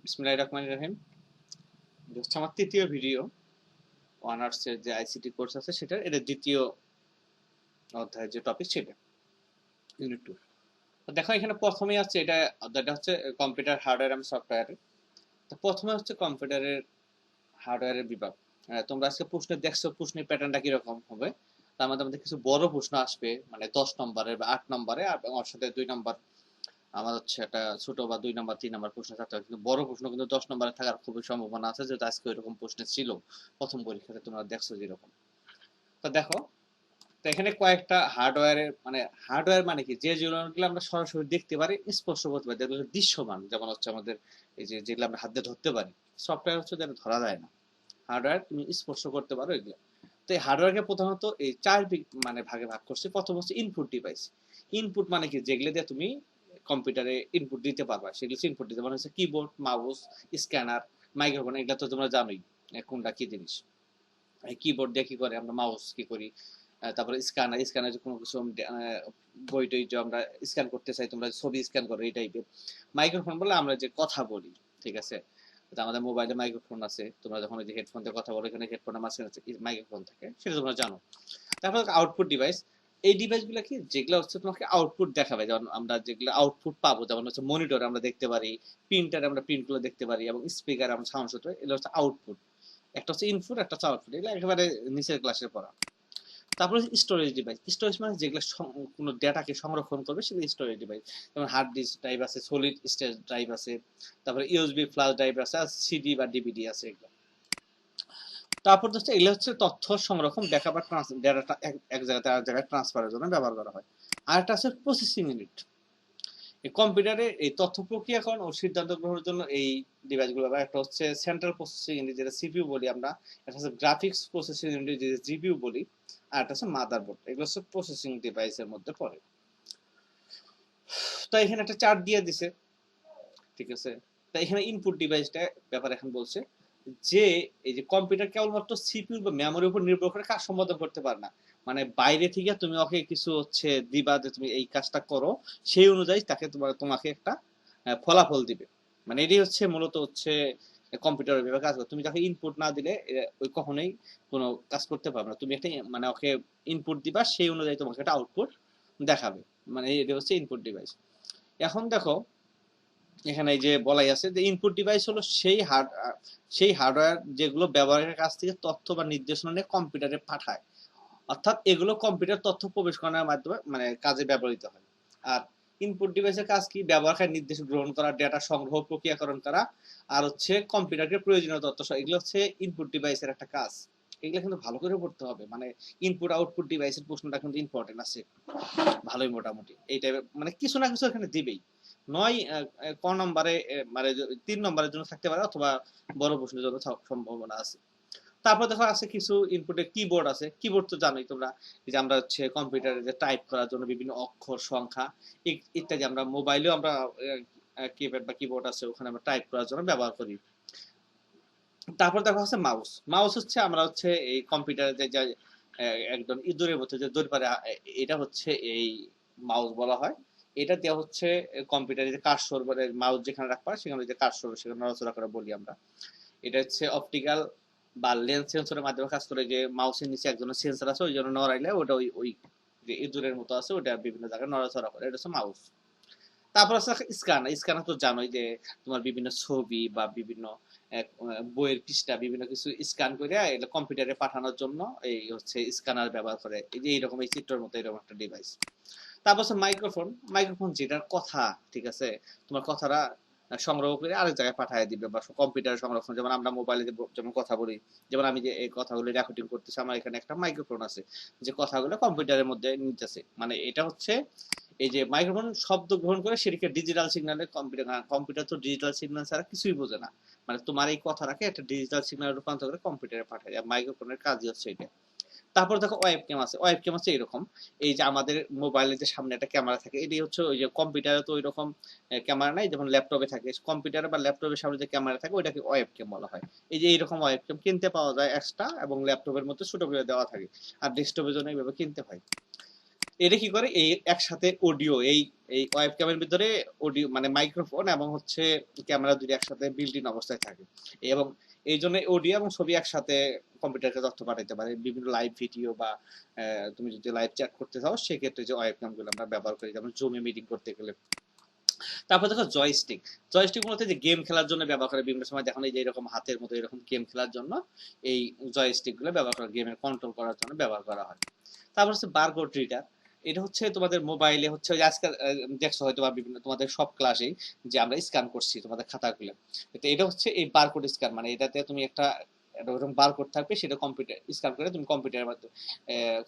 বিসমিল্লাহির রহমানির রহিম। এটা হচ্ছে আমার তৃতীয় ভিডিও। অনার্সের যে আইসিটি কোর্স আছে সেটার এটা দ্বিতীয় অধ্যায়ের যে টপিক সেটা ইউনিট 2। তো দেখো এখানে প্রথমেই আছে এটা অধ্যায়টা হচ্ছে কম্পিউটার হার্ডওয়্যার এবং সফটওয়্যার। তো প্রথমে হচ্ছে কম্পিউটারের হার্ডওয়্যারের বিভাগ। তোমরা আজকে প্রশ্নে দেখছো প্রশ্নের প্যাটার্নটা কিরকম হবে। তার মধ্যে কিছু বড় প্রশ্ন আসবে, মানে 10 নম্বরের বা 8 নম্বরে, আর ওর সাথে 2 নম্বর আমার হচ্ছে একটা ছোট বা 2 নম্বর 3 নম্বর প্রশ্ন থাকতে হয়, কিন্তু বড় প্রশ্ন কিন্তু 10 নম্বরে থাকার খুবই সম্ভাবনা আছে, যেহেতু আজকে ওইরকম প্রশ্ন ছিল প্রথম পরীক্ষাতে তোমরা দেখছো যেরকম। তো দেখো, তো এখানে কয়েকটা হার্ডওয়্যারের হার্ডওয়্যার মানে কি, যে যেগুলো আমরা সরাসরি দেখতে পারি, স্পর্শ করতে পারি, যেগুলো দৃশ্যমান, যেমন হচ্ছে আমাদের এই যে যেগুলো আমরা হাত দিয়ে ধরতে পারি। সফটওয়্যার হচ্ছে যেটা ধরা যায় না, হার্ডওয়্যার তুমি স্পর্শ করতে পারো এগুলো। তো এই হার্ডওয়্যারকে প্রধানত এই চার ভাগে ভাগ করছে। প্রথম হচ্ছে ইনপুট ডিভাইস। ইনপুট মানে কি, যেগুলো দিয়ে তুমি কম্পিউটারে ইনপুট দিতে পারবা সেগুলো ইনপুট দিতে, মানে হচ্ছে কিবোর্ড, মাউস, স্ক্যানার, মাইক্রোফোন। এগুলো তো তোমরা জানোই কোনটা কি জিনিস। কিবোর্ড দিয়ে কি করে, আমরা মাউস কি করি, তারপরে স্ক্যানার, স্ক্যানার যে কোনো কিছু বই টই যে আমরা স্ক্যান করতে চাই, তোমরা ছবি স্ক্যান করো এই টাইপের। মাইক্রোফোন বলে আমরা যে কথা বলি, ঠিক আছে। তো আমাদের মোবাইলে মাইক্রোফোন আছে, তোমরা যখন ওই যে হেডফোন দিয়ে কথা বলো, এখানে হেডফোনের মাঝখানে মাইক্রোফোন থাকে, সেটা তোমরা জানো। তারপর আউটপুট ডিভাইস। এই ডিভাইসগুলো কি, যেগুলো হচ্ছে তোমাকে আউটপুট দেখাবে, যেমন আমরা যেগুলো আউটপুট পাবো, যেমন হচ্ছে মনিটরে আমরা দেখতে পারি, প্রিন্টারে আমরা প্রিন্টগুলো দেখতে পারি, এবং স্পিকার আমরা সাউন্ড শুনতে পারি, এগুলো হচ্ছে আউটপুট। একটা হচ্ছে ইনপুট, একটা হচ্ছে আউটপুট, এগুলো একেবারে নিচের ক্লাসে পড়া। তারপরে স্টোরেজ ডিভাইস। স্টোরেজ মানে যেগুলো কোনো ডেটাকে সংরক্ষণ করবে সেগুলো স্টোরেজ ডিভাইস। যেমন হার্ড ডিস্ক ড্রাইভ আছে, সলিড স্টেট ড্রাইভ আছে, তারপরে ইউএসবি ফ্ল্যাশ ড্রাইভ আছে, আর সিডি বা ডিভিডি আছে এগুলো। তারপর হচ্ছে এগুলো হচ্ছে তথ্য সংরক্ষণ, ডেটা বা ডেটাটা এক জায়গা থেকে আরেক জায়গায় ট্রান্সফারের জন্য ব্যবহার করা হয়। আর একটা আছে প্রসেসিং ইউনিট। এই কম্পিউটারে এই তথ্য প্রক্রিয়াকরণ ও সিদ্ধান্ত গ্রহণের জন্য এই ডিভাইসগুলো ব্যবহার। একটা হচ্ছে সেন্ট্রাল প্রসেসিং ইউনিট, যেটা সিপিইউ বলি আমরা। একটা হচ্ছে গ্রাফিক্স প্রসেসিং ইউনিট, যেটা জিপিইউ বলি। আর একটা হচ্ছে মাদারবোর্ড। এগুলো হচ্ছে প্রসেসিং ডিভাইসের মধ্যে পড়ে। তো এখানে একটা চার্ট দিয়ে দিছে, ঠিক আছে। তা এখানে ইনপুট ডিভাইসটা ব্যাপার এখন বলছে যে এই যে কম্পিউটার কেবলমাত্র সিপিইউ বা মেমোরির উপর নির্ভর করে কাজ সম্পাদন করতে পারে না। মানে বাইরে থেকে তুমি ওকে কিছু হচ্ছে দিবা যে তুমি এই কাজটা করো, সেই অনুযায়ী তাকে তোমাকে একটা ফলাফল দিবে। মানে এটাই হচ্ছে মূলত হচ্ছে কম্পিউটারের ভাবে কাজ করে। তুমি তাকে ইনপুট না দিলে ওই কখনোই কোনো কাজ করতে পারবে না। তুমি একটা মানে ওকে ইনপুট দিবা, সেই অনুযায়ী তোমাকে একটা আউটপুট দেখাবে। মানে এটা হচ্ছে ইনপুট ডিভাইস। এখন দেখো এখানে এই যে বলাই আছে যে ইনপুট ডিভাইস হলো সেই হার্ডওয়্যার যেগুলো ব্যবহারের কাছ থেকে তথ্য বা নির্দেশনা নিয়ে কম্পিউটারে পাঠায়। অর্থাৎ এগুলো কম্পিউটার তথ্য প্রবেশ করানোর মাধ্যমে মানে কাজে ব্যবহৃত হয়। আর ইনপুট ডিভাইসের কাজ কি, ব্যবহারকারী নির্দেশ গ্রহণ করা, ডেটা সংগ্রহ প্রক্রিয়াকরণ করা, আর হচ্ছে কম্পিউটারকে প্রয়োজনীয় তথ্য। এগুলো হচ্ছে ইনপুট ডিভাইসের একটা কাজ। এগুলো কিন্তু ভালো করে পড়তে হবে, মানে ইনপুট আউটপুট ডিভাইসের প্রশ্নটা কিন্তু ইম্পর্টেন্ট আছে ভালোই, মোটামুটি এই টাইপের মানে কিছু না কিছু এখানে দিবেই। নয় ক নম্বরে, মানে 3 নম্বরের জন্য থাকতে পারে, অথবা বড় প্রশ্নের জন্য সম্ভাবনা আছে। তারপর দেখো আছে কিছু ইনপুটে কিবোর্ড আছে। কিবোর্ড তো জানোই তোমরা, এই যে আমরা হচ্ছে কম্পিউটারে যে টাইপ করার জন্য বিভিন্ন অক্ষর, সংখ্যা ইত্যাদি, আমরা মোবাইলেও আমরা কিপ্যাড বা কিবোর্ড আছে, ওখানে আমরা টাইপ করার জন্য ব্যবহার করি। তারপর দেখো হচ্ছে মাউস। মাউস হচ্ছে আমরা হচ্ছে এই কম্পিউটারে যে একদম ইঁদুরের মতো যে দৌড় পারে, এটা হচ্ছে এই মাউস বলা হয়। এটা দেওয়া হচ্ছে কম্পিউটারে যে কার্সর, মানে মাউস যেখানে রাখবা সেখানে যে কার্সর, সেখানে নড়াচড়া করে বলি আমরা। এটা হচ্ছে অপটিক্যাল বা লেন্স সেন্সরের মাধ্যমে কাজ করে। যে মাউসের নিচে একজনের সেন্সর আছে, ওই জন্য নড়াইলে ওটা ওই ওই যে ইঁদুরের মতো আছে, ওটা বিভিন্ন জায়গায় নড়াচড়া করে, এটা হচ্ছে মাউস। তারপর আছে স্ক্যানার। স্ক্যানার তো জানোই যে তোমার বিভিন্ন ছবি বা বিভিন্ন বইয়ের পৃষ্ঠা বিভিন্ন কিছু স্ক্যান করে এটা কম্পিউটারে পাঠানোর জন্য এই হচ্ছে স্ক্যানার ব্যবহার করে। এই যে এইরকম এই চিত্রের মতো এরকম একটা ডিভাইস। তারপর হচ্ছে মাইক্রোফোন। মাইক্রোফোন যেটার কথা, ঠিক আছে, তোমার কথাটা সংগ্রহ করে আরেক জায়গায় পাঠিয়ে দিবে, বা কম্পিউটারে সংরক্ষণ। যেমন আমরা মোবাইলে যেমন কথা বলি, যেমন আমি যে এই কথাগুলো রেকর্ডিং করতেছি, আমার এখানে একটা মাইক্রোফোন আছে যে কথাগুলো কম্পিউটারের মধ্যে নিতেছে। মানে এটা হচ্ছে এই যে মাইক্রোফোন শব্দ গ্রহণ করে সেটিকে ডিজিটাল সিগন্যালে, কম্পিউটার তো ডিজিটাল সিগন্যাল ছাড়া কিছুই বোঝে না। মানে তোমার এই কথাটাকে একটা ডিজিটাল সিগন্যাল রূপান্তর করে কম্পিউটারে পাঠায়, মাইক্রোফোনের কাজই হচ্ছে এটা। তারপর দেখো ওয়েব ক্যাম আছে। ওয়েব ক্যাম হচ্ছে এরকম, এই যে আমাদের মোবাইলের যে সামনে একটা ক্যামেরা থাকে, এটাই হচ্ছে ওই যে কম্পিউটারে তো ওই রকম ক্যামেরা নাই, যেমন ল্যাপটপে থাকে। কম্পিউটারে বা ল্যাপটপের সামনে যে ক্যামেরা থাকে ওইটাকে ওয়েব ক্যাম বলা হয়। এই যে এইরকম ওয়েব ক্যাম কিনতে পাওয়া যায় এক্সট্রা, এবং ল্যাপটপের মধ্যে ছোট করে দেওয়া থাকে, আর ডেস্কটপের জন্য এইভাবে কিনতে হয়। এটা কি করে, এই একসাথে অডিও, এই এই ওয়েব ক্যামের ভিতরে অডিও মানে মাইক্রোফোন এবং হচ্ছে ক্যামেরা দুটো একসাথে বিল্ট ইন অবস্থায় থাকে, এবং এই জন্য অডিও এবং ছবি একসাথে কম্পিউটারকে তথ্য পাঠাতে পারে বিভিন্ন লাইভ ভিডিও বা তুমি যদি লাইভ চ্যাট করতে চাও সেক্ষেত্রে যে ওয়েব ক্যাম গুলো আমরা ব্যবহার করি, যেমন জুমে মিটিং করতে গেলে। তারপর দেখো জয়স্টিক, জয়স্টিক মূলত যে গেম খেলার জন্য ব্যবহার করে, বিভিন্ন সময় দেখো এই যে এরকম হাতের মতো এরকম গেম খেলার জন্য এই জয়স্টিক গুলো ব্যবহার করা, গেমের কন্ট্রোল করার জন্য ব্যবহার করা হয়। তারপর হচ্ছে বারকোড রিডার, এটা হচ্ছে তোমাদের মোবাইলে হচ্ছে আজকাল দেখছো হয়তো বা বিভিন্ন তোমাদের সব ক্লাসেই যে আমরা স্ক্যান করছি তোমাদের খাতাগুলো, তো এটা হচ্ছে এই বারকোড স্ক্যান, মানে এটাতে তুমি একটা ওরকম বারকোড থাকবে, সেটা কম্পিউটার স্ক্যান করে তুমি কম্পিউটারের মাধ্যমে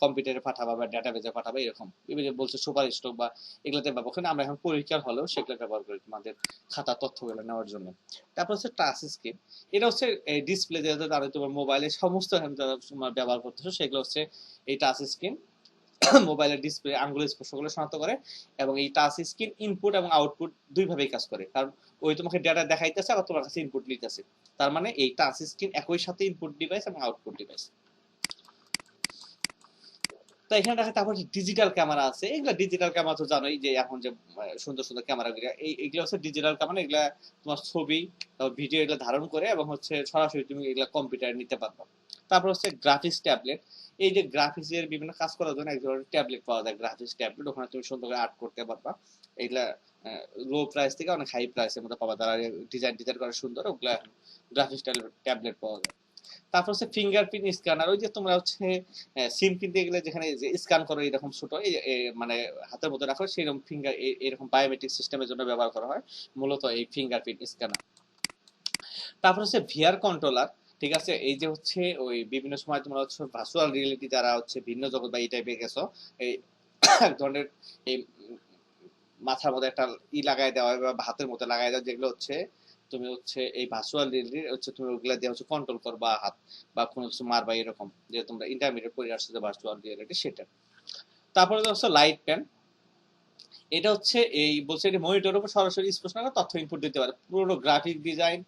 কম্পিউটারে পাঠাবা বা ডাটাবেজে পাঠাবা, এরকম এবারে বলছে সুপার স্টক বা এগুলোতে ব্যবহার করি আমরা, এখন পরীক্ষার হলেও সেগুলো ব্যবহার করি তোমাদের খাতা তথ্যগুলো নেওয়ার জন্য। তারপর হচ্ছে টাচ স্ক্রিন, এটা হচ্ছে ডিসপ্লে যেটা তোমার মোবাইলে সমস্ত ব্যবহার করতেছো, সেগুলো হচ্ছে এই টাচ স্ক্রিন মোবাইলের ডিসপ্লে আঙ্গুলের স্পর্শগুলো শনাক্ত করে, এবং এই টাচ স্ক্রিন ইনপুট এবং আউটপুট দুই ভাবেই কাজ করে, কারণ ওই তোমাকে ডেটা দেখাইতেছে আবার তোমার কাছে ইনপুট নিতেছে, তার মানে এই টাচ স্ক্রিন একই সাথে ইনপুট ডিভাইস এবং আউটপুট ডিভাইস। তো এখানে দেখা, তারপর ডিজিটাল ক্যামেরা আছে, এগুলা ডিজিটাল ক্যামেরা তো জানোই যে এখন যে সুন্দর সুন্দর ক্যামেরা গুলো, এইগুলো হচ্ছে ডিজিটাল ক্যামেরা, এগুলা তোমার ছবি ভিডিও এগুলো ধারণ করে এবং হচ্ছে সরাসরি তুমি এগুলা কম্পিউটারে নিতে পারবা। তারপর হচ্ছে গ্রাফিক্স ট্যাবলেট, এই যে গ্রাফিক্স এর বিভিন্ন কাজ করার জন্য এক ধরনের ট্যাবলেট পাওয়া যায়, গ্রাফিক্স ট্যাবলেট, ওখানে তুমি সুন্দর করে আর্ট করতে পারবা। এগুলা লো প্রাইস থেকে অনেক হাই প্রাইসের মধ্যে পাবা, তারা ডিজাইন ডিজাইন করা সুন্দর, ওগুলা গ্রাফিক্স ট্যাবলেট পাওয়া যায়। তারপর হচ্ছে ফিঙ্গারপ্রিন্ট স্ক্যানার, ওই যে তোমরা হচ্ছে সিম কিনতে গেলে যেখানে যে স্ক্যান করো এরকম ছোট মানে হাতের মধ্যে রাখো, সেরকম ফিঙ্গার এরকম বায়োমেট্রিক সিস্টেমের জন্য ব্যবহার করা হয় মূলত এই ফিঙ্গারপ্রিন্ট স্ক্যানার। তারপর হচ্ছে ভিআর কন্ট্রোলার, ঠিক আছে, এই যে হচ্ছে ওই বিভিন্ন সময় তোমরা হচ্ছে ভার্চুয়াল রিয়েলিটি যারা হচ্ছে ভিন্ন জগৎ বা এই টাইপের গেছো, এই এক ধরনের এই মাথার মধ্যে একটা লাগাই দেওয়া হয় বা হাতের মধ্যে লাগাই দেওয়া, যেগুলো হচ্ছে তুমি হচ্ছে এই ভার্চুয়াল রিয়েলিটি হচ্ছে তুমি ওগুলা দিয়ে হচ্ছে কন্ট্রোল করবা হাত বা কোনো কিছু মারবা, এরকম যে তোমরা ইন্টারমিডিয়েট পড়ে আসছো যে ভার্চুয়াল রিয়েলিটি সেটা। তারপরে হচ্ছে লাইট পেন, এটা হচ্ছে এই বলছে এটা মনিটরের উপর সরাসরি স্পষ্ট তথ্য ইনপুট দিতে পারে, পুরো গ্রাফিক ডিজাইন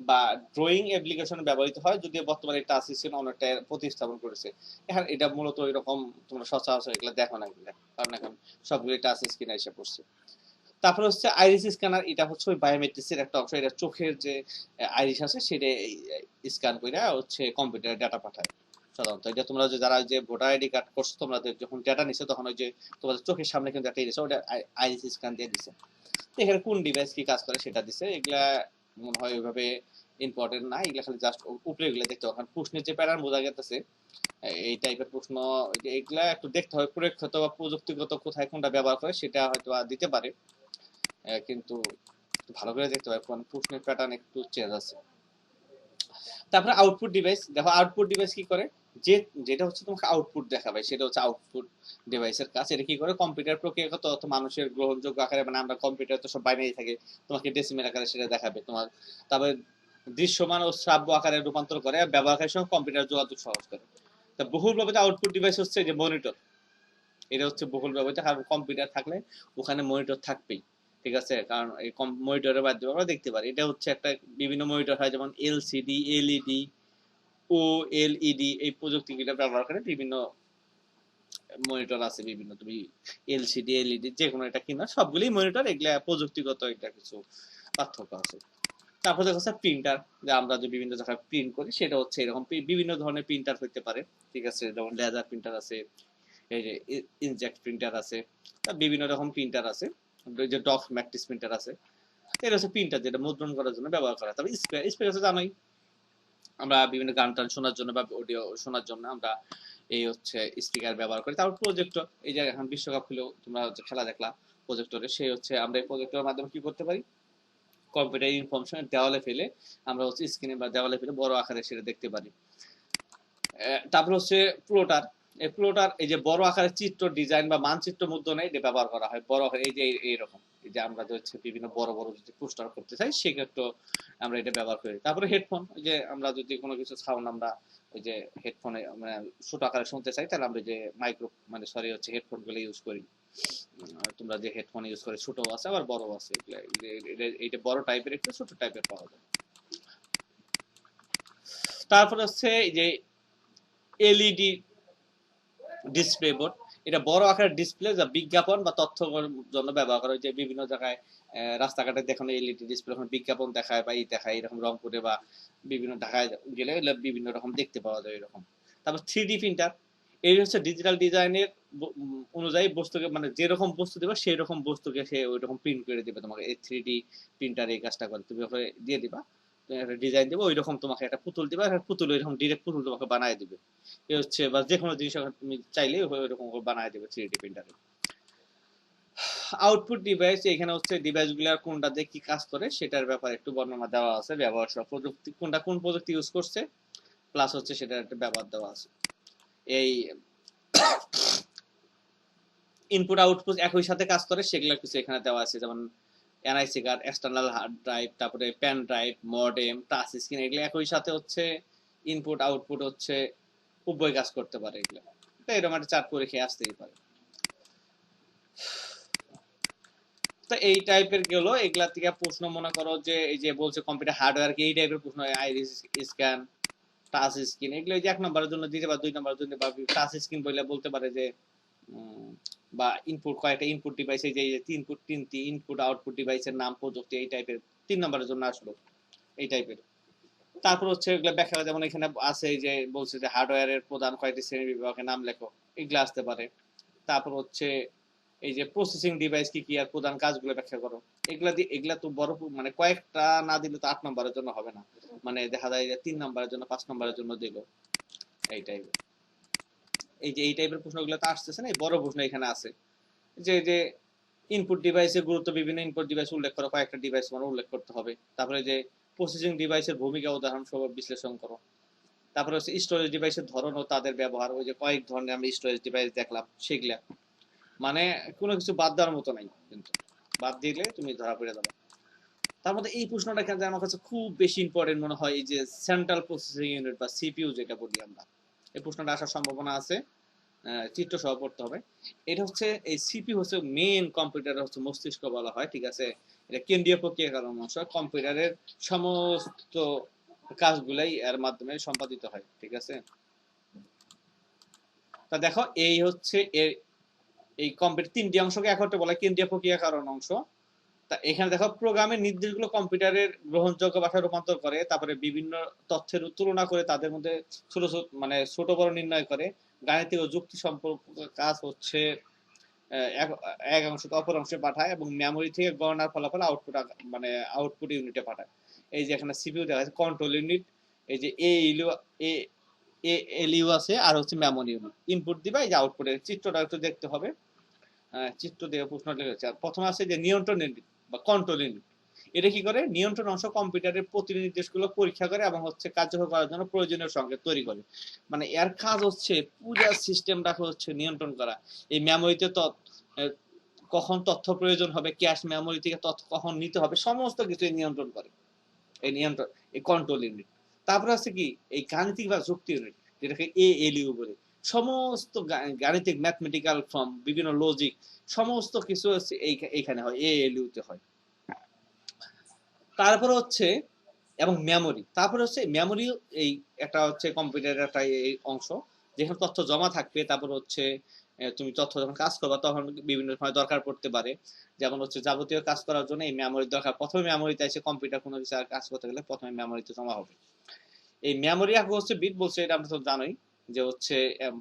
বা ড্রয়িং অ্যাপ্লিকেশনে ব্যবহৃত হয়, যদিও বর্তমানে টাচ স্ক্রিন অনেকটা প্রতিস্থাপন করেছে। এখন এটা মূলত এরকম তোমরা সচরাচর এগুলো দেখো না এগুলো, কারণ এখন সবগুলো টাচ স্ক্রিনে এসে পড়ছে। তারপরে হচ্ছে আইরিস স্ক্যানার, এটা হচ্ছে ওই বায়োমেট্রিক্স এর একটা অংশ, এটা চোখের যে আইরিস আছে সেটা স্ক্যান করে হচ্ছে কম্পিউটারে ডাটা পাঠায় সাধারণত। এটা তোমরা যে যারা যে ভোটার আইডি কার্ড করছো তোমরা যখন ডাটা নিছো তখন ওই যে তোমাদের চোখের সামনে কিন্তু একটা দিছে, ওটা আইরিস স্ক্যান দিয়ে দিছে। এখানে কোন ডিভাইস কি কাজ করে সেটা দিছে, এগুলা মনে হয় ওইভাবে ইম্পর্টেন্ট না, এগুলা খালি জাস্ট উপরে এগুলো দেখতে হবে, কারণ প্রশ্নের যে প্যাটার্ন বোঝা গেছে এই টাইপের প্রশ্ন, এগুলা একটু দেখতে হবে পরীক্ষিত বা প্রযুক্তিগত কোথায় কোনটা ব্যবহার করে সেটা হয়তো দিতে পারে, কিন্তু ভালো করে দেখতে হবে কোন প্রশ্নের প্যাটার্ন একটু চেঞ্জ আছে। তারপরে আউটপুট ডিভাইস, দেখো আউটপুট ডিভাইস কি করে, যে যেটা হচ্ছে তোমাকে আউটপুট দেখাবে সেটা হচ্ছে আউটপুট ডিভাইসের কাজ। এটা কি করে, কম্পিউটার প্রক্রিয়াগত অর্থ মানুষের গ্রহণযোগ্য আকারে, মানে আমরা কম্পিউটার তো সব বাইনারি থাকে, তোমাকে ডেসিমেল আকারে সেটা দেখাবে তোমার, তারপরে দৃশ্যমান ও শ্রাব্য আকারে রূপান্তর করে ব্যবহারকারীর সঙ্গে কম্পিউটার যোগাযোগ সহজ করে। তা বহুল ব্যবহৃত আউটপুট ডিভাইস হচ্ছে যে মনিটর, এটা হচ্ছে বহুল ব্যবহৃত, কারণ কম্পিউটার থাকলে ওখানে মনিটর থাকবেই, ঠিক আছে, কারণ এই মনিটরের মাধ্যমে আমরা দেখতে পারি। এটা হচ্ছে একটা বিভিন্ন মনিটর হয় যেমন এলসিডি, এলইডি, ও এলইডি, এই প্রযুক্তিগুলো ব্যবহার করে বিভিন্ন মনিটর আছে বিভিন্ন, তুমি এলসিডি এলইডি যে কোনো একটা কিনা সবগুলোই মনিটর, এগুলা প্রযুক্তিগত একটা কিছু পার্থক্য আছে। তারপর দেখা যাচ্ছে প্রিন্টার, যে আমরা যে বিভিন্ন জায়গায় প্রিন্ট করি সেটা হচ্ছে এরকম বিভিন্ন ধরনের প্রিন্টার হতে পারে, ঠিক আছে, যেমন লেজার প্রিন্টার আছে, এই যে ইনজেক্ট প্রিন্টার আছে, বিভিন্ন রকম প্রিন্টার আছে, ওই যে ডক ম্যাট্রিক্স প্রিন্টার আছে। এটা হচ্ছে প্রিন্টার যেটা মুদ্রণ করার জন্য ব্যবহার করা হয়। তবে স্পিকার, স্পিকার হচ্ছে জানোই আমরা বিভিন্ন গান টান শোনার জন্য বা অডিও শোনার জন্য আমরা এই হচ্ছে স্পিকার ব্যবহার করি। তারপর প্রজেক্টর, এই যে এখন বিশ্বকাপ হলেও তোমরা হচ্ছে খেলা দেখলা প্রজেক্টরে, সেই হচ্ছে আমরা এই প্রজেক্টরের মাধ্যমে কি করতে পারি, কম্পিউটার ইনফরমেশন দেওয়ালে ফেলে আমরা হচ্ছে স্ক্রিনে বা দেওয়ালে ফেলে বড় আকারে সেটা দেখতে পারি। তারপর হচ্ছে প্লটার, এই প্লটার এই যে বড় আকারের চিত্র ডিজাইন বা মানচিত্র মুদ্রণে এটা ব্যবহার করা হয়, বড় এই যে এইরকম, এই যে আমরা হচ্ছে বিভিন্ন বড় বড় যদি পোস্টার করতে চাই সেক্ষেত্রে আমরা এটা ব্যবহার করি। তারপরে হেডফোন, ওই যে আমরা যদি কোনো কিছু সাউন্ড আমরা ওই যে হেডফোনে মানে ছোট আকারে শুনতে চাই তাহলে আমরা যে মাইক্রো মানে সরি হচ্ছে হেডফোন গুলো ইউজ করি। তোমরা যে হেডফোন ইউজ করে ছোট আছে আবার বড় আছে, এইটা বড় টাইপের একটু ছোট টাইপের পাওয়া যায়। তারপর হচ্ছে এই যে এলইডি ডিসপ্লে বোর্ড, এটা বড় আকারের ডিসপ্লে যা বিজ্ঞাপন বা তথ্য জন্য ব্যবহার করা হয়, যে বিভিন্ন জায়গায় রাস্তাঘাটে দেখানো এলইডি ডিসপ্লে বিজ্ঞাপন দেখায় বা দেখায় এরকম রংপুরে বা বিভিন্ন ঢাকায় গেলে বিভিন্ন রকম দেখতে পাওয়া যায় এরকম। তারপর 3D প্রিন্টার, এই হচ্ছে ডিজিটাল ডিজাইনের অনুযায়ী বস্তুকে মানে যেরকম বস্তু দেবে সেই রকম বস্তুকে সে ওই রকম প্রিন্ট করে দিবে তোমাকে। এই 3D প্রিন্টার এই কাজটা করে, তুমি ওখানে দিয়ে দিবা, একটা ডিজাইন দেবো ওই রকম, তোমাকে একটা পুতুল দিবা, একটা পুতুল এরকম ডিরেক্ট পুতুল তোমাকে বানায় দিবে। এ হচ্ছে বা যে কোনো জিনিস তুমি চাইলে ওই রকম বানায় দিবে 3D প্রিন্টারে। আউটপুট ডিভাইস, এখানে হচ্ছে ডিভাইস গুলার কোনটা দিয়ে কি কাজ করে সেটার ব্যাপারে একটু বর্ণনা দেওয়া আছে, ব্যবহার সহ প্রযুক্তি কোনটা কোন প্রযুক্তি ইউজ করছে, প্লাস হচ্ছে সেটার একটা ব্যবহার দেওয়া আছে। এই ইনপুট আউটপুট একই সাথে কাজ করে সেগুলো কিছু এখানে দেওয়া আছে, যেমন NIC card, external hard drive, তারপরে pen drive, modem, touch screen, এগুলো একই সাথে হচ্ছে ইনপুট আউটপুট হচ্ছে উভয় কাজ করতে পারে এগুলো। তো এরকম একটা চার্ট করে খেয়ে আসতেই পারে। তো এই টাইপের গেল, এগুলা থেকে প্রশ্ন মনে করো যে এই যে বলছে কম্পিউটার হার্ডওয়্যার কি, এই টাইপের প্রশ্ন, আইরিস স্ক্যান, টাচ স্ক্রিন, এগুলো যে 1 নম্বরের জন্য দিতে পারে, 2 নম্বরের জন্য, বা টাচ স্ক্রিন বলে বলতে পারে যে বা ইনপুট কয়েকটা ইনপুট ডিভাইস, এই যে তিনটি ইনপুট আউটপুট ডিভাইসের নাম প্রযুক্তি, এই টাইপের 3 নম্বরের জন্য আসলো এই টাইপের। তারপর হচ্ছে এগুলো ব্যাখ্যা, যেমন এখানে আছে যে বলছে যে হার্ডওয়্যারের প্রধান কয়েকটি শ্রেণী বিভাগের নাম লেখো, এগুলো আসতে পারে। তারপর হচ্ছে এই যে প্রসেসিং ডিভাইস কি কি আর প্রধান কাজগুলো ব্যাখ্যা করো, এগুলা তো বড় মানে কয়েকটা না দিলে তো 8 নম্বরের জন্য হবে না, মানে দেখা যায় যে 3 নম্বরের জন্য 5 নম্বরের জন্য দিল এই টাইপের। এই যে এই টাইপের প্রশ্নগুলো তো আসতেছে না, এই বড় প্রশ্ন এখানে আছে যে যে ইনপুট ডিভাইসের গুরুত্ব, বিভিন্ন ইনপুট ডিভাইস উল্লেখ করো, কয়েকটা ডিভাইস তোমার উল্লেখ করতে হবে। তারপরে যে প্রসেসিং ডিভাইসের ভূমিকা উদাহরণ সহ বিশ্লেষণ করো। তারপরে হচ্ছে স্টোরেজ ডিভাইসের ধরন ও তাদের ব্যবহার, ওই যে কয়েক ধরনের আমি স্টোরেজ ডিভাইস দেখলাম সেগুলা, মানে কোনো কিছু বাদ দেওয়ার মতো নাই, কিন্তু বাদ দিলে তুমি ধরা পড়ে যাবে। তার মধ্যে এই প্রশ্নটা কেন আমার কাছে খুব বেশি ইম্পর্টেন্ট মনে হয়, এই যে সেন্ট্রাল প্রসেসিং ইউনিট বা সিপিইউ যেটা বলি আমরা, এই প্রশ্নটা আসার সম্ভাবনা আছে, চিত্র সহ পড়তে হবে। এটা হচ্ছে এই সিপিইউ হচ্ছে মেইন কম্পিউটারের হচ্ছে মস্তিষ্ক বলা হয়, ঠিক আছে। এটা কেন্দ্রীয় প্রক্রিয়াকরণ অংশ, কম্পিউটারের সমস্ত কাজগুলাই এর মাধ্যমে সম্পাদিত হয়, ঠিক আছে। তা দেখো এই হচ্ছে এর এই কম্পিউটার 3টি অংশকে একত্রে বলা হয় কেন্দ্রীয় প্রক্রিয়াকরণ অংশ। তা এখানে দেখো প্রোগ্রামের নির্দেশগুলো কম্পিউটারের গ্রহণযোগ্য ভাষায় রূপান্তর করে, তারপরে বিভিন্ন তথ্যের তুলনা করে তাদের মধ্যে ছোট ছোট মানে ছোট বড় নির্ণয় করে, গাণিতিক ও যুক্তি সম্পর্ক কাজ হচ্ছে এক এক অংশ অপর অংশে পাঠায়, এবং মেমোরি থেকে গণনার ফলাফল আউটপুট মানে আউটপুট ইউনিটে পাঠায়। এই যে এখানে সিপিইউ দেখা যাচ্ছে, কন্ট্রোল ইউনিট, এই যে এ এলইউ আছে, আর হচ্ছে মেমোরি ইউনিট। ইনপুট দিবা, এই যে আউটপুটের চিত্রটা একটু দেখতে হবে, চিত্র দিয়ে প্রশ্ন লিখেছে। আর প্রথমে আছে যে নিয়ন্ত্রণ ইউনিট বা কন্ট্রোল ইউনিট, এটা কি করে, নিয়ন্ত্রণ অংশ কম্পিউটারের প্রতিনির্দেশগুলো পরীক্ষা করে এবং হচ্ছে কার্যকর করার জন্য প্রয়োজনীয় সংকেত তৈরি করে। মানে এর কাজ হচ্ছে পুরো সিস্টেমটাকে হচ্ছে নিয়ন্ত্রণ করা। এই মেমোরিতে কখন তথ্য প্রয়োজন হবে, ক্যাশ মেমোরি থেকে তথ্য কখন নিতে হবে, সমস্ত কিছু নিয়ন্ত্রণ করে এই নিয়ন্ত্রণ, এই কন্ট্রোল ইউনিট। তারপরে আছে কি এই গাণিতিক বা যুক্তি ইউনিট, যেটাকে এএলইউ বলে। সমস্ত গাণিতিক ম্যাথমেটিক্যাল ফর্ম, বিভিন্ন লজিক, সমস্ত কিছু হচ্ছে এইখানে হয়, এএলইউ তে হয়। তারপরে হচ্ছে এবং মেমোরি, তারপরে হচ্ছে মেমোরি, এই একটা হচ্ছে কম্পিউটারের একটা এই অংশ যেখানে তথ্য জমা থাকবে। তারপর হচ্ছে তুমি তথ্য যখন কাজ করবা তখন বিভিন্ন সময় দরকার পড়তে পারে, যেমন হচ্ছে যাবতীয় কাজ করার জন্য এই মেমোরির দরকার। প্রথমে মেমোরিতে এসে কম্পিউটার কোনো কিছু কাজ করতে গেলে প্রথমে মেমোরিতে জমা হবে। এই মেমোরি আগে হচ্ছে বিট বলছে, এটা আমরা তো জানোই যে হচ্ছে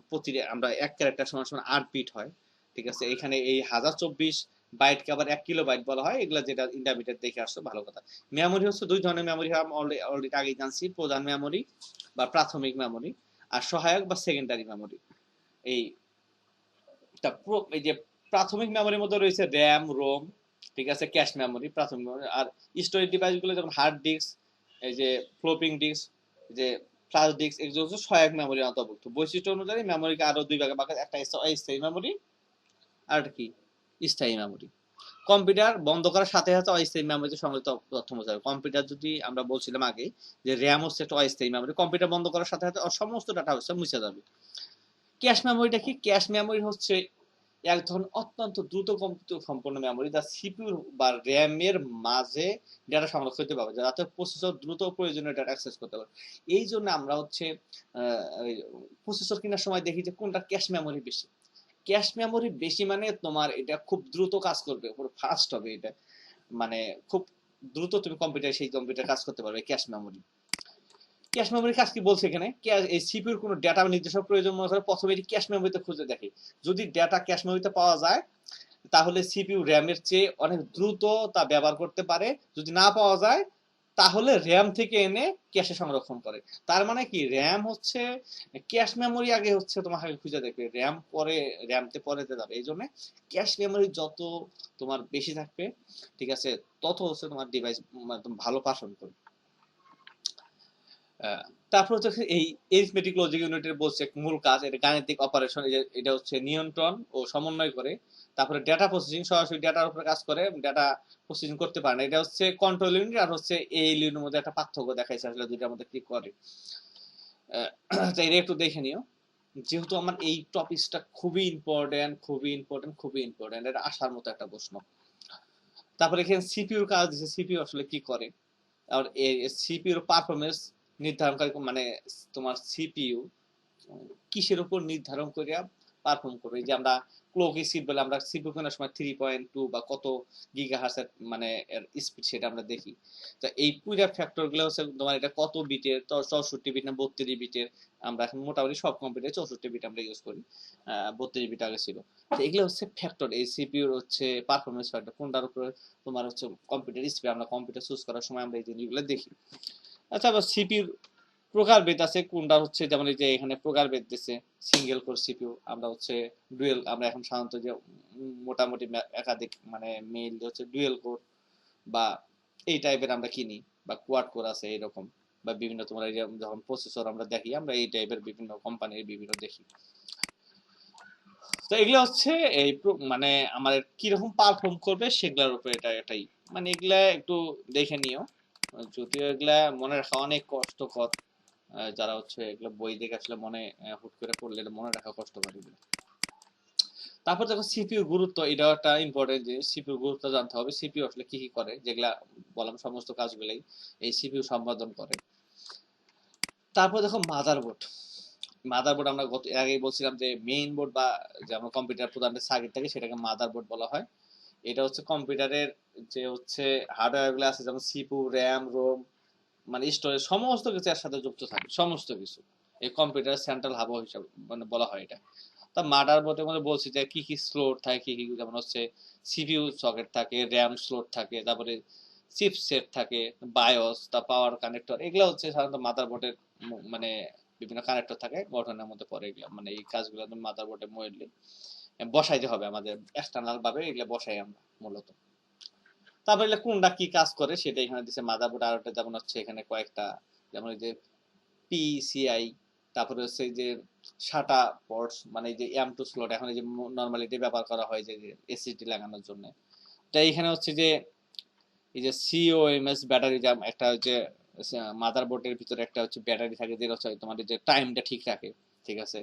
প্রতি আমরা 1 ক্যারেক্টার সমান সমান 8 বিট হয়, ঠিক আছে। এখানে এই 1024 বাইটকে আবার 1 কিলো বাইট বলা হয়, এগুলা যেটা ইন্টারমিডিয়েট দেখে আসছো ভালো কথা। মেমোরি হচ্ছে 2 ধরনের মেমোরি হয়, অলরেডি আগেই জানছি, প্রধান মেমোরি বা প্রাথমিক মেমোরি, আর সহায়ক বা সেকেন্ডারি মেমোরি। এই এই যে প্রাথমিক মেমোরির মধ্যে রয়েছে র্যাম, রোম, ঠিক আছে, ক্যাশ মেমোরি, প্রাথমিক মেমোরি। আর স্টোরেজ ডিভাইসগুলো যেমন হার্ড ডিস্ক, এই যে ফ্লোপিং ডিস্ক, যে ফ্ল্যাশ ডিস্ক, এগুলো হচ্ছে সহায়ক মেমোরি অন্তর্ভুক্ত। বৈশিষ্ট্য অনুযায়ী মেমোরিকে আরো 2 ভাগে ভাগ, একটা অস্থায়ী মেমোরি আর কি স্থায়ী মেমোরি। কম্পিউটার বন্ধ করার সাথে সাথে অস্থায়ী মেমোরিতে সংরক্ষিত তথ্য মুছে যাবে। কম্পিউটার যদি আমরা বলছিলাম আগে যে র্যাম হচ্ছে একটা অস্থায়ী মেমোরি, কম্পিউটার বন্ধ করার সাথে সাথে সমস্ত ডাটা হচ্ছে মুছে যাবে। ক্যাশ মেমোরিটা কি, ক্যাশ মেমোরি হচ্ছে এক ধরনের অত্যন্ত দ্রুত কম্পিউটার সম্পন্ন মেমোরি, যা সিপিইউ বা র্যাম এর মাঝে ডাটা সংরক্ষিত করতে পারবে, যাতে প্রসেসর দ্রুত প্রয়োজনীয় ডাটা অ্যাক্সেস করতে পারে। এই জন্য আমরা হচ্ছে প্রসেসর কেনার সময় দেখি যে কোনটা ক্যাশ মেমোরি বেশি। ক্যাশ মেমোরি বেশি মানে তোমার এটা খুব দ্রুত কাজ করবে, পুরো ফাস্ট হবে এটা, মানে খুব দ্রুত তুমি কম্পিউটার সেই কম্পিউটার কাজ করতে পারবে ক্যাশ মেমোরি। ক্যাশ মেমোরির কাজ কি বলছে এখানে, এই সিপিইউর কোনো ডেটা নির্দেশক প্রয়োজন মনে করে প্রথমে এটি ক্যাশ মেমোরিতে খুঁজে দেখে, যদি ডেটা ক্যাশ মেমোরিতে পাওয়া যায় তাহলে সিপিইউ র্যামের চেয়ে অনেক দ্রুত তা ব্যবহার করতে পারে, যদি না পাওয়া যায় তাহলে র্যাম থেকে এনে ক্যাশে সংরক্ষণ করে। তার মানে কি, র্যাম হচ্ছে ক্যাশ মেমোরি আগে হচ্ছে তোমার আগে খুঁজে দেখবে, র্যাম পরে, র্যামতে পরেতে যাবে, এই জন্য ক্যাশ মেমোরি যত তোমার বেশি থাকবে, ঠিক আছে, তত হচ্ছে তোমার ডিভাইস ভালো পারফর্ম করবে। তারপর হচ্ছে এই এরিথমেটিক লজিক ইউনিটের বলছে মূল কাজ, এটা গাণিতিক অপারেশন, এটা হচ্ছে নিয়ন্ত্রণ ও সমন্বয় করে। তারপরে ডেটা প্রসেসিং, সরাসরি ডেটার উপরে কাজ করে, ডেটা প্রসেসিং করতে পারে না। এটা হচ্ছে কন্ট্রোল ইউনিট আর হচ্ছে এএলইউ এর মধ্যে একটা পার্থক্য দেখাইছে আসলে দুইটার মধ্যে কি করে। তো এটা একটু দেখে নিও, যেহেতু আমার এই টপিকসটা খুবই ইম্পর্টেন্ট, খুবই ইম্পর্টেন্ট, খুবই ইম্পর্টেন্ট, এটা আসার মতো একটা প্রশ্ন। তারপরে এখানে সিপিইউর কাজ দিচ্ছে, সিপিইউ আসলে কি করে, আর সিপিইউর পারফরমেন্স নির্ধারণকারী, মানে তোমার সিপিইউ কিসের উপর নির্ধারণ করিয়া পারফর্ম করবে, যে আমরা ক্লক স্পিড বলে আমরা সিপিইউ কেনার সময় 3.2 বা কত গিগাহার্টজ এর মানে এর স্পিড সেটা আমরা দেখি। তো এই পুরো ফ্যাক্টর গুলো হচ্ছে তোমার এটা কত বিটের, 64 বিট না 32 বিটের, আমরা এখন মোটামুটি সব কম্পিউটারে 64 বিট আমরা ইউজ করি, 32 বিট আগে ছিল। তো এগুলো হচ্ছে ফ্যাক্টর, এই সিপিইউর হচ্ছে পারফরমেন্স ফ্যাক্টর, কোনটার উপরে তোমার হচ্ছে কম্পিউটার স্পিড, আমরা কম্পিউটার চুজ করার সময় আমরা এই জিনিসগুলো দেখি। আচ্ছা, আবার সিপিইউর প্রকারভেদ আছে, কোনটা হচ্ছে যেমন এই যে এখানে প্রকারভেদ দিচ্ছে, সিঙ্গেল কোর সিপিইউ, আমরা হচ্ছে ডুয়েল, আমরা এখন সাধারণত যে মোটামুটি একাধিক মানে মেইল হচ্ছে ডুয়েল কোর বা এই টাইপের আমরা কিনি, বা কোয়াড কোর আছে এরকম, বা বিভিন্ন তোমার এই যে যখন প্রসেসর আমরা দেখি, আমরা এই টাইপের বিভিন্ন কোম্পানির বিভিন্ন দেখি। তো এগুলো হচ্ছে এই মানে আমাদের কিরকম পারফর্ম করবে সেগুলোর উপরে, এটা এটাই, মানে এগুলা একটু দেখে নিও, যদিও এগুলা মনে রাখা অনেক কষ্টকর, যারা হচ্ছে এগুলো বই দেখে আসলে মনে হুট করে পড়লে মনে রাখা কষ্টকর এগুলো। তারপর দেখো সিপিইউর গুরুত্ব, এটাও একটা ইম্পর্টেন্ট জিনিস, সিপিইউর গুরুত্ব জানতে হবে, সিপিইউ আসলে কি কি করে, যেগুলা বললাম সমস্ত কাজগুলাই এই সিপিইউ সম্পাদন করে। তারপর দেখো মাদারবোর্ড, মাদারবোর্ড আমরা গত এর আগেই বলছিলাম যে মেইন বোর্ড বা যে আমরা কম্পিউটার প্রধান সার্কিট থাকে সেটাকে মাদারবোর্ড বলা হয়। এটা হচ্ছে কম্পিউটারের যে হচ্ছে হার্ডওয়্যার গুলো আছে, যেমন সিপিইউ, র্যাম, রোম, মানে স্টোরেজ, সমস্ত কিছু এর সাথে যুক্ত থাকে, সমস্ত কিছু এই কম্পিউটার সেন্ট্রাল হাব হিসাবে মানে বলা হয় এটা। তা মাদারবোর্ডের মধ্যে বলছি যে কি কি স্লট থাকে, কি কি, যেমন হচ্ছে সিপিইউ সকেট থাকে, র্যাম স্লট থাকে, তারপরে চিপসেট থাকে, বায়োস, তা পাওয়ার কানেক্টর, এগুলো হচ্ছে সাধারণত মাদারবোর্ডের মানে বিভিন্ন কানেক্টর থাকে গঠনের মধ্যে পড়ে, এগুলো মানে এই কাজগুলো মাদারবোর্ডে মেইনলি বসাইতে হবে আমাদের, এক্সটার্নাল ভাবে এগুলো বসাই আমরা মূলত। তারপরে এগুলো কোনটা কি কাজ করে সেটা এখানে দিচ্ছে মাদারবোর্ড, আর একটা যেমন হচ্ছে এখানে কয়েকটা, যেমন এই যে পিসিআই, তারপরে হচ্ছে এই যে সাটা পোর্টস, মানে এই যে M2 স্লট, এখন এই যে নরমালি এটা ব্যবহার করা হয় যে এসএসডি লাগানোর জন্য। তাই এখানে হচ্ছে যে এই যে সিওএমএস ব্যাটারি, যা একটা হচ্ছে মাদারবোর্ডের ভিতরে একটা হচ্ছে ব্যাটারি থাকে, যেটা হচ্ছে তোমাদের যে টাইমটা ঠিক রাখে, ঠিক আছে,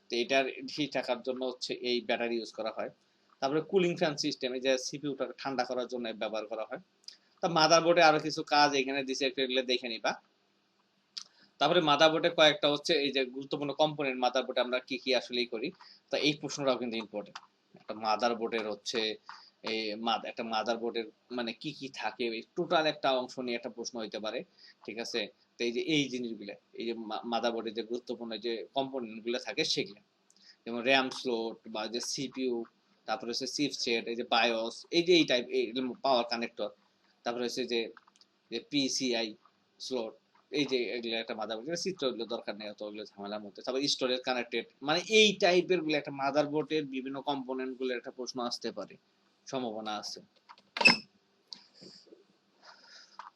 তো এটার ঠিক থাকার জন্য হচ্ছে এই ব্যাটারি ইউজ করা হয়। তারপরে কুলিং ফ্যান সিস্টেম, এই যে সিপিইউটাকে ঠান্ডা করার জন্য ব্যবহার করা হয়। তা মাদারবোর্ডে আরো কিছু কাজ এখানে দিছে, একটু এগুলো দেখে নিবা। তারপরে মাদারবোর্ডে কয়েকটা হচ্ছে এই যে গুরুত্বপূর্ণ কম্পোনেন্ট, মাদারবোর্ডে আমরা কি কি আসলেই করি, তা এই প্রশ্নটাও কিন্তু ইম্পর্টেন্ট। একটা মাদারবোর্ডের হচ্ছে এই একটা মাদারবোর্ডের মানে কি কি থাকে, টোটাল একটা অংশ নিয়ে একটা প্রশ্ন হইতে পারে, ঠিক আছে। তো এই যে এই জিনিসগুলো, এই যে মাদারবোর্ডে যে গুরুত্বপূর্ণ যে কম্পোনেন্ট গুলো থাকে সেগুলো, যেমন র্যাম স্লট বা যে সিপিইউ, তারপরে হচ্ছে চিপসেট, এই যে বায়োস, এই যে এই টাইপ এই পাওয়ার কানেক্টর, তারপরে হচ্ছে যে পিসিআই স্লট, এই যে এগুলো একটা মাদারবোর্ড চিত্র, ওগুলো দরকার নেই অত, ওগুলো ঝামেলার মধ্যে। তারপর স্টোরেজ কানেক্টেড, মানে এই টাইপের গুলো একটা মাদারবোর্ডের বিভিন্ন কম্পোনেন্ট গুলো একটা প্রশ্ন আসতে পারে, সম্ভাবনা আছে।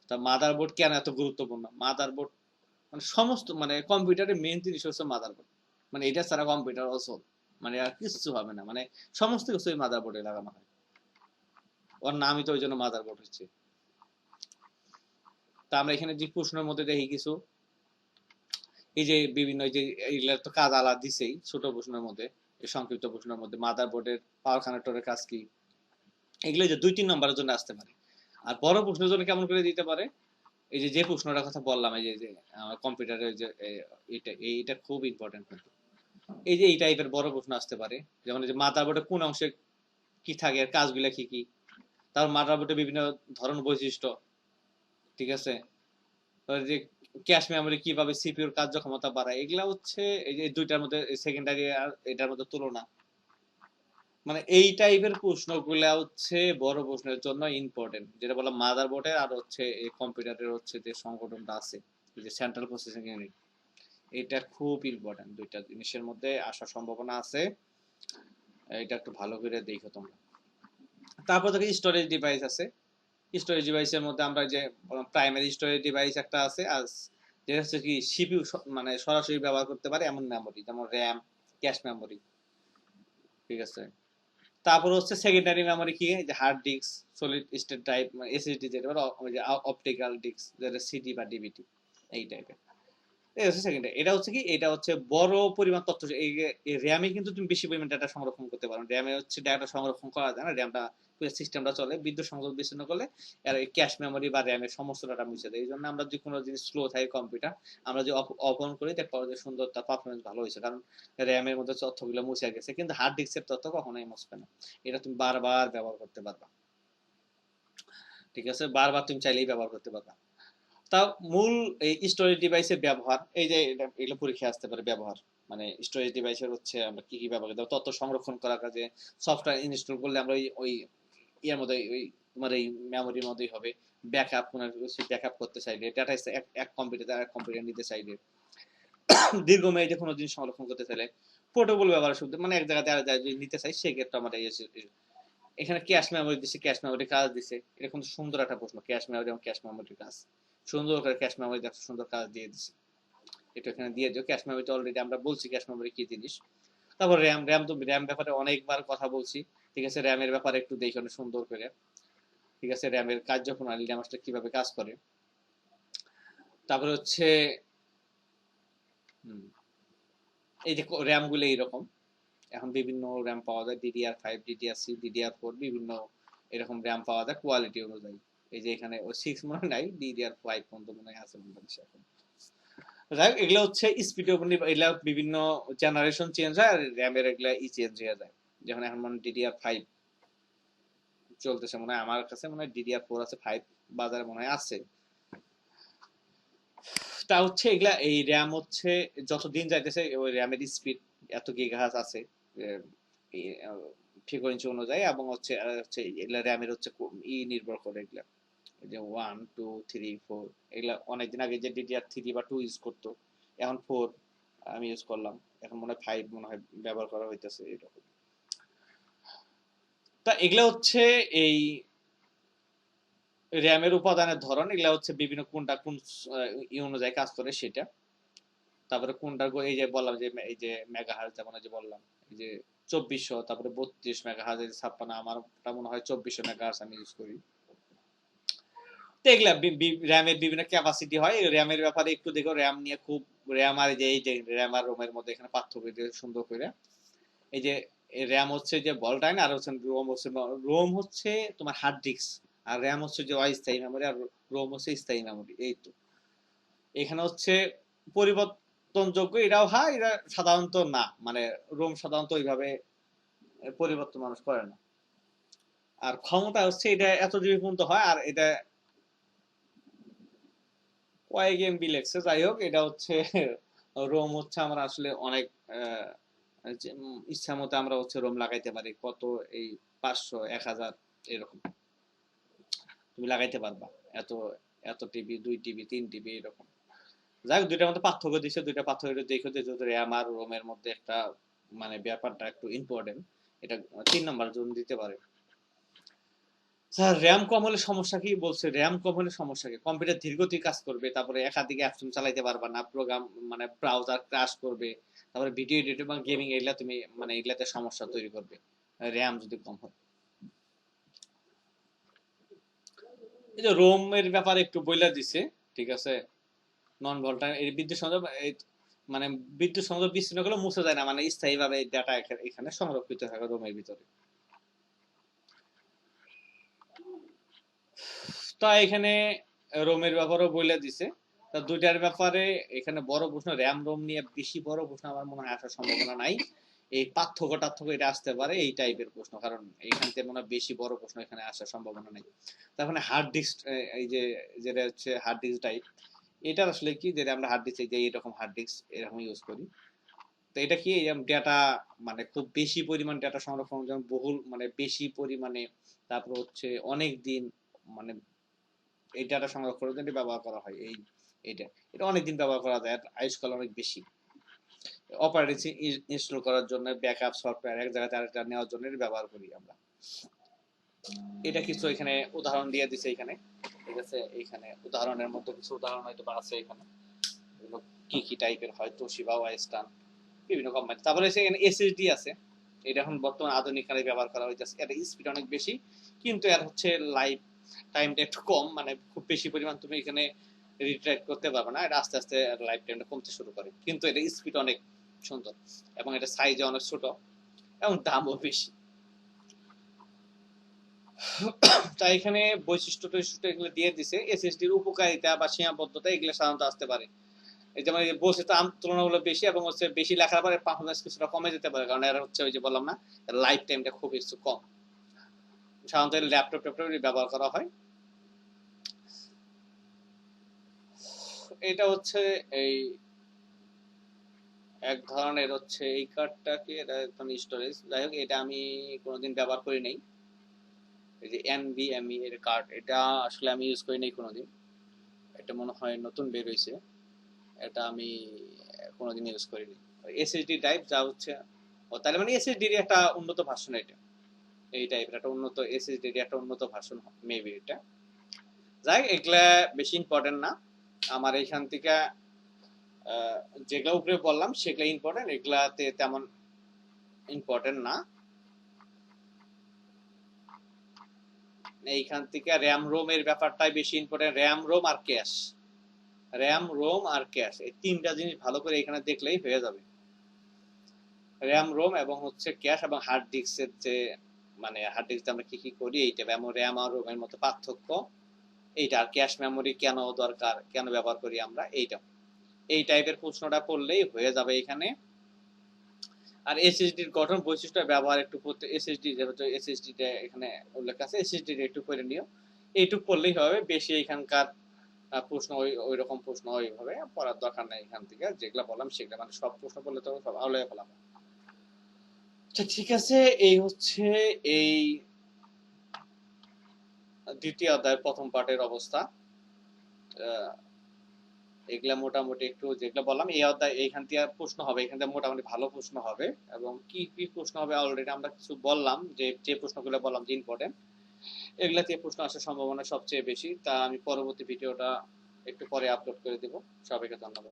তা মাদারবোর্ড কেন এত গুরুত্বপূর্ণ, মাদারবোর্ড মানে সমস্ত মানে কম্পিউটারের মেইন জিনিস হচ্ছে মাদারবোর্ড, মানে এটা ছাড়া কম্পিউটার অচল, মানে আর কিছু হবে না, মানে সমস্ত কিছু মাদারবোর্ডে লাগানো হয়, ওর নামই তো ওই জন্য মাদারবোর্ড হচ্ছে। তা আমরা এখানে যে প্রশ্নের মধ্যে দেখি কিছু, এই যে বিভিন্ন এই যে এইগুলা তো কাজ আলাদা দিছেই ছোট প্রশ্নের মধ্যে, এই সংক্ষিপ্ত প্রশ্নের মধ্যে মাদারবোর্ডের পাওয়ার কানেক্টরের কাজ কি, এগুলো যে 2-3 নম্বরের জন্য আসতে পারে। আর বড় প্রশ্নের জন্য কেমন করে দিতে পারে, এই যে যে প্রশ্নটার কথা বললাম, এই যে কম্পিউটারের যে এটা এইটা খুব ইম্পর্টেন্ট কিন্তু, এই যে এই টাইপের বড় প্রশ্ন আসতে পারে, যেমন এই যে মাদারবোর্ডে কোন অংশে কি থাকে, আর কাজগুলো কি কি, তারপর মাদারবোর্ডে বিভিন্ন ধরন বৈশিষ্ট্য, ঠিক আছে, তারপর যে ক্যাশ মেমোরি কিভাবে সিপিইউর কার্যক্ষমতা বাড়ায়, এগুলা হচ্ছে এই যে দুইটার মধ্যে সেকেন্ডারি আর এটার মধ্যে তুলনা। মানে এই টাইপের প্রশ্নগুলা হচ্ছে বড় প্রশ্নের জন্য ইম্পর্টেন্ট, যেটা বললাম মাদারবোর্ডের আর হচ্ছে এই কম্পিউটারের হচ্ছে যে সংগঠনটা আছে, যে সেন্ট্রাল প্রসেসিং ইউনিট, এটা খুব ইম্পর্টেন্ট, দুইটা জিনিসের মধ্যে আসার সম্ভাবনা আছে, এটা একটু ভালো করে দেখো তোমরা। তারপর থেকে স্টোরেজ ডিভাইস আছে, স্টোরেজ ডিভাইসের মধ্যে আমরা যে প্রাইমারি স্টোরেজ ডিভাইস একটা আছে, আর যেটা হচ্ছে কি সিপিইউ মানে সরাসরি ব্যবহার করতে পারে এমন মেমোরি, যেমন র্যাম, ক্যাশ মেমোরি, ঠিক আছে। তারপর হচ্ছে সেকেন্ডারি মেমোরি কি, যে hard disk, solid state type, SSD যেটা, অপটিক্যাল ডিস্ক যেটা সিডি বা ডিভিডি, এই টাইপের। এটা হচ্ছে সেকেন্ডারি। এটা হচ্ছে কি, এটা হচ্ছে বড় পরিমাণ তথ্য, এই র্যামে কিন্তু তুমি বেশি পরিমাণ ডাটা সংরক্ষণ করতে পারো, র্যামে হচ্ছে ডাটা সংরক্ষণ করা যায় না, র্যামটা সিস্টেমটা চলে, বিদ্যুৎ সংযোগ বিচ্ছিন্ন করলে আর ক্যাশ মেমোরি বা র্যামের সমস্ত ডাটা মুছে দেয়। এই জন্য আমরা যে কোনো জিনিস স্লো থাকে কম্পিউটার, আমরা যে অফ অন করি দেখতে পাবো যে সুন্দর, তার পারফরমেন্স ভালো হয়েছে, কারণ র্যামের মধ্যে তথ্যগুলো মুছে গেছে, কিন্তু হার্ড ডিস্কের তথ্য কখনোই মুছবে না, এটা তুমি বারবার ব্যবহার করতে পারবা, ঠিক আছে, বারবার তুমি চাইলেই ব্যবহার করতে পারবা। তা মূল এই স্টোরেজ ডিভাইসের ব্যবহার, এই যে এগুলো পরীক্ষা আসতে পারে ব্যবহার, মানে স্টোরেজ ডিভাইসের হচ্ছে আমরা কি কি ব্যবহার করি, তথ্য সংরক্ষণ করার কাজে সফটওয়্যার ইনস্টল করলে আমরা ওই ওই ইয়ার মধ্যে ওই তোমার এই মেমোরির মধ্যেই হবে, ব্যাকআপ কোনো ব্যাকআপ করতে চাইলে, ডাটা এক কম্পিউটার এক কম্পিউটার নিতে চাইলে, দীর্ঘমেয়াদী কোনো জিনিস সংরক্ষণ করতে চাইলে, পোর্টেবল ব্যবহার সুবিধা, মানে এক জায়গাতে আর যদি নিতে চাই সেক্ষেত্রে আমরা এখানে ক্যাশ মেমোরি দিছে, ক্যাশ মেমোরি কাজ দিছে, এটা কিন্তু সুন্দর একটা প্রশ্ন, ক্যাশ মেমোরি এবং ক্যাশ মেমোরির কাজ, সুন্দর করে ক্যাশ মেমোরি একটা সুন্দর কাজ দিয়ে দিছে, এটা এখানে দিয়ে দিও। ক্যাশ মেমোরিটা অলরেডি আমরা বলছি ক্যাশ মেমোরি কি জিনিস। তারপর র্যাম, র্যাম তো র্যাম ব্যাপারে অনেকবার কথা বলছি, ঠিক আছে, র্যামের ব্যাপারে একটু দেখি অনেক সুন্দর করে, ঠিক আছে, র্যামের কার্যপ্রণালী, র্যাম আসলে কিভাবে কাজ করে। তারপরে হচ্ছে এই যে র্যাম গুলো এইরকম, এখন বিভিন্ন র্যাম পাওয়া যায়, DDR5, DDR3, DDR4, বিভিন্ন এরকম র্যাম পাওয়া যায় কোয়ালিটি অনুযায়ী। এই যে এখানে ও 6 মনে নাই, DDR5 পর্যন্ত মনে হয় আছে বাংলাদেশে এখন। যাই হোক, এগুলো হচ্ছে স্পিডের উপর নির্ভর, এগুলা বিভিন্ন জেনারেশন চেঞ্জ হয়, আর র্যামের এগুলা চেঞ্জ হয়ে যায়, যেমন এখন মানে DDR5 চলতেছে মনে হয়, আমার কাছে মনে হয় DDR4 আছে, 5 বাজারে মনে হয় আছে। তা হচ্ছে এগুলা এই র্যাম হচ্ছে যত দিন যাইতেছে ওই র্যামের স্পিড এত গিগাহার্টজ আছে ফ্রিকোয়েন্সি অনুযায়ী, এবং হচ্ছে হচ্ছে এগুলা র্যামের হচ্ছে নির্ভর করে, এগুলা যে 1 2 3 4, এগুলা অনেকদিন আগে যে DDR3 বা 2 ইউজ করতো, এখন 4 আমি ইউজ করলাম, এখন মনে হয় 5 মনে হয় ব্যবহার করা হইতেছে এরকম। তা এগুলা হচ্ছে এই র্যামের উপাদানের ধরন, এগুলা হচ্ছে বিভিন্ন কোনটা কোন অনুযায়ী কাজ করে সেটা। তারপরে কোনটা এই যে বললাম যে এই যে মেগাহার্জ, যেমন এই যে বললাম এই যে 2400, তারপরে 32 মেগাহার্জ, 56, আমারটা মনে হয় 2400 মেগাহার্জ আমি ইউজ করি। তো এগুলা র্যামের বিভিন্ন ক্যাপাসিটি হয়, র্যামের ব্যাপারে একটু দেখো, র্যাম নিয়ে খুব, র্যাম আর যে এই যে র্যাম আর রোমের মধ্যে এখানে পার্থক্য দিয়ে সুন্দর করে, এই যে র্যাম হচ্ছে যে ভলটাইন, আর হচ্ছে রোম হচ্ছে তোমার হার্ড ডিস্ক, আর র্যাম হচ্ছে যে অস্থায়ী মেমোরি, আর রোম হচ্ছে স্থায়ী মেমোরি। এই তো এখানে হচ্ছে পরিবর্তনযোগ্য, এটাও হয়, এটা সাধারণত না, মানে রোম সাধারণত ওইভাবে পরিবর্তন মানুষ করে না। আর ক্ষমতা হচ্ছে এটা এত জিবি পর্যন্ত হয়, আর এটা কয়েক এমবি লেখছে, যাই হোক, এটা হচ্ছে রোম হচ্ছে আমরা আসলে অনেক ইচ্ছা মতো আমরা হচ্ছে রোম লাগাইতে পারি, কত এই 500 1000 এরকম তুমি লাগাইতে পারবা, এত এত টিবি, 2 টিবি 3 টিবি এরকম। যাই হোক, দুইটার মধ্যে পার্থক্য দিচ্ছে, দুইটা পার্থক্য দেখো যে র্যাম আর রোমের মধ্যে একটা মানে ব্যাপারটা একটু ইম্পর্টেন্ট, এটা 3 নম্বর জোন দিতে পারে। স্যার র্যাম কম হলে সমস্যা কি বলছে, র্যাম কম হলে সমস্যা কি, কম্পিউটার ধীরগতি কাজ করবে, তারপরে একাধিক অ্যাপস তুমি চালাইতে পারবা না, প্রোগ্রাম মানে ব্রাউজার ক্র্যাশ করবে, তারপরে ভিডিও এডিটিং বা গেমিং এগুলা তুমি মানে এগুলাতে সমস্যা তৈরি করবে র্যাম যদি কম হয়। এই যে রোম এর ব্যাপারে একটু বইলা দিছে, ঠিক আছে, নন ভোল্টাইল এই বিদ্যুৎ সংযোগ, মানে বিদ্যুৎ সংযোগ বিচ্ছিন্ন করলে মুছে যায় না, মানে স্থায়ীভাবে ডাটা এখানে সংরক্ষিত থাকে রোমের ভিতরে। তো এখানে রোমের ব্যাপারেও বলে দিছে, তা দুইটার ব্যাপারে এখানে বড় প্রশ্ন, র্যাম রোম নিয়ে বেশি বড় প্রশ্ন আমার মনে হয় আসার সম্ভাবনা নাই। এই পার্থক্য টার্থক্য এটা আসতে পারে এই টাইপের প্রশ্ন, কারণ এইখান থেকে মনে হয় বেশি বড় প্রশ্ন এখানে আসার সম্ভাবনা নেই। তারপরে হার্ড ডিস্ক, এই যে যেটা হচ্ছে হার্ড ডিস্ক টাইপ, এটা আসলে কি, যেটা আমরা হার্ড ডিস্ক, যে এরকম হার্ড ডিস্ক এরকম ইউজ করি। তো এটা কি ডেটা, মানে খুব বেশি পরিমাণ ডেটা সংরক্ষণ, যেমন বহুল মানে বেশি পরিমাণে, তারপর হচ্ছে অনেক দিন, মানে এই ডাটা সংরক্ষণের জন্য ব্যবহার করা হয়। এইটা এটা অনেকদিন ব্যবহার করা যায়, আয়ুষ্কাল অনেক বেশি। অপারেটিং ইনস্টল করার জন্য, ব্যাকআপ সফটওয়্যার এক জায়গা থেকে আরেকটা নেওয়ার জন্য ব্যবহার করি আমরা। এটা কিছু এখানে উদাহরণ দিয়ে দিছে এখানে, ঠিক আছে। এইখানে উদাহরণের মধ্যে কিছু উদাহরণ হয়তো আছে এখানে, কি কি টাইপের হয়, তোশিবা, ওয়েস্টার্ন, বিভিন্ন কোম্পানি। তারপরে এখানে এসএসডি আছে, এটা এখন বর্তমান আধুনিক কালে ব্যবহার করা হইতেছে। এটা স্পিড অনেক বেশি, কিন্তু এর হচ্ছে লাইফ টাইমটা একটু কম, মানে খুব বেশি পরিমাণ তুমি এখানে রিট্রাইট করতে পারবে না। এটা আস্তে আস্তে লাইফ টাইমটা কমতে শুরু করে, কিন্তু এটা স্পিড অনেক সুন্দর, এবং এটা সাইজে অনেক ছোট, এবং দামও বেশি। তাই এখানে বৈশিষ্ট্য টৈশিষ্ট্য এগুলো দিয়ে দিছে। এসএসডির উপকারিতা বা সীমাবদ্ধতা এগুলো সাধারণত আসতে পারে, এই যেমন বলছে তো তুলনামূলক বেশি, এবং হচ্ছে বেশি লেখার পরে পারফরমেন্স কিছুটা কমে যেতে পারে, কারণ এরা হচ্ছে ওই যে বললাম না, লাইফ টাইমটা খুব একটু কম। সাধারণত ল্যাপটপ ট্যাপটপ ব্যবহার করা হয়। এটা হচ্ছে এই এক ধরনের হচ্ছে এই কার্ডটাকে, এটা একদম স্টোরেজ, যাই হোক এটা আমি কোনোদিন ব্যবহার করি নাই। এই যে এনভিএমই এর কার্ড, এটা আসলে আমি ইউজ করি নাই কোনোদিন, এটা মনে হয় নতুন বের হয়েছে, এটা আমি কোনোদিন ইউজ করিনি। এসএসডি টাইপ যা হচ্ছে, ও তাহলে মানে এসএসডি এর একটা উন্নত ভার্সন এটা, এই টাইপের একটা উন্নত এসএসডি এর একটা উন্নত ভার্সন মেবি এটা। যাই এগুলা বেশি ইম্পর্টেন্ট না আমার এইখান থেকে, যেগুলো উপরে বললাম সেগুলো ইম্পর্টেন্ট, এগুলাতে তেমন ইম্পর্টেন্ট না। এইখান থেকে র্যাম রোম এর ব্যাপারটাই বেশি ইম্পর্টেন্ট, র্যাম রোম আর ক্যাশ, র্যাম রোম আর ক্যাশ, এই তিনটা জিনিস ভালো করে এখানে দেখলেই হয়ে যাবে। র্যাম রোম এবং হচ্ছে ক্যাশ, এবং হার্ড ডিস্কের যে, মানে হার্ড ডিস্ক আমরা কি কি করি এইটা, র্যাম আর রোমের মতো পার্থক্য এইটা, আর ক্যাশ মেমোরি কেন দরকার, কেন ব্যবহার করি আমরা, এইটা এই টাইপের প্রশ্নটা পড়লেই হয়ে যাবে এখানে। আর এসএসডির গঠন বৈশিষ্ট্য ব্যবহার একটু করতে, এসএসডি যেহেতু এসএসডি এখানে উল্লেখ আছে, এসএসডি একটু করে নিও, এইটুকু পড়লেই হবে। বেশি এখানকার প্রশ্ন ওই রকম প্রশ্ন ওইভাবে পড়ার দরকার নেই। এখান থেকে যেগুলো বললাম সেগুলো, মানে সব প্রশ্ন বললে তো সব আউলে ফেলাম। আচ্ছা ঠিক আছে, এই হচ্ছে এই দ্বিতীয় অধ্যায়ের প্রথম পার্টের অবস্থা। এগুলা মোটামুটি একটু যেগুলো বললাম, এই অধ্যায় এইখান থেকে প্রশ্ন হবে, এখান থেকে মোটামুটি ভালো প্রশ্ন হবে। এবং কি কি প্রশ্ন হবে অলরেডি আমরা কিছু বললাম, যে যে প্রশ্নগুলো বললাম যে ইম্পর্টেন্ট, এগুলা থেকে প্রশ্ন আসার সম্ভাবনা সবচেয়ে বেশি। তা আমি পরবর্তী ভিডিওটা একটু পরে আপলোড করে দেব। সবাইকে ধন্যবাদ।